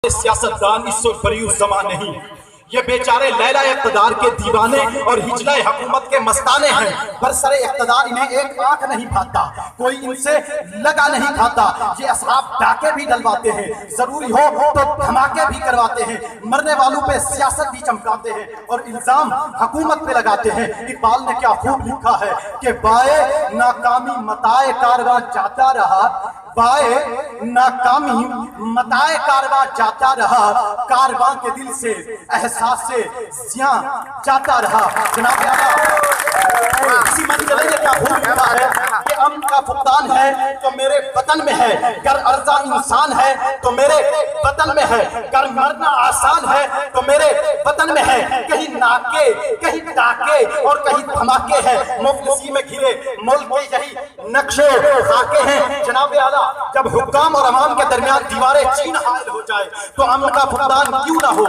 سیاستدان اس سے بری زمان نہیں، یہ بیچارے لیلہ اقتدار کے دیوانے اور ہجلہ حکومت کے مستانے ہیں۔ برسر اقتدار انہیں ایک آنکھ نہیں کھاتا، کوئی ان سے لگا نہیں کھاتا۔ یہ اصحاب ڈاکے بھی ڈلواتے ہیں، ضروری ہو تو دھماکے بھی کرواتے ہیں، مرنے والوں پہ سیاست بھی چمکاتے ہیں اور الزام حکومت پہ لگاتے ہیں۔ اقبال نے کیا خوب لکھا ہے کہ بائے ناکامی متاع کارواں جاتا رہا، بائے ناکامی متاع کارواں جاتا رہا، کارواں کے دل سے احساس سے زیاں جاتا رہا۔ جناب اسی منزل نے کیا بھول لکھا ہے کہ امن کا فقدان ہے تو میرے وطن میں ہے، گر ارزاں انسان ہے تو میرے وطن میں ہے، گر مرنا آسان ہے تو میرے وطن میں ہے۔ کہیں ناکے، کہیں ڈاکے اور کہیں دھماکے ہیں، مفلسی میں گھرے ملک کے یہی نقشے خاکے ہیں۔ جناب اعلیٰ، جب حکام اور عوام کے درمیان دیواریں چین حائل ہو جائے تو امن کا فقدان کیوں نہ ہو؟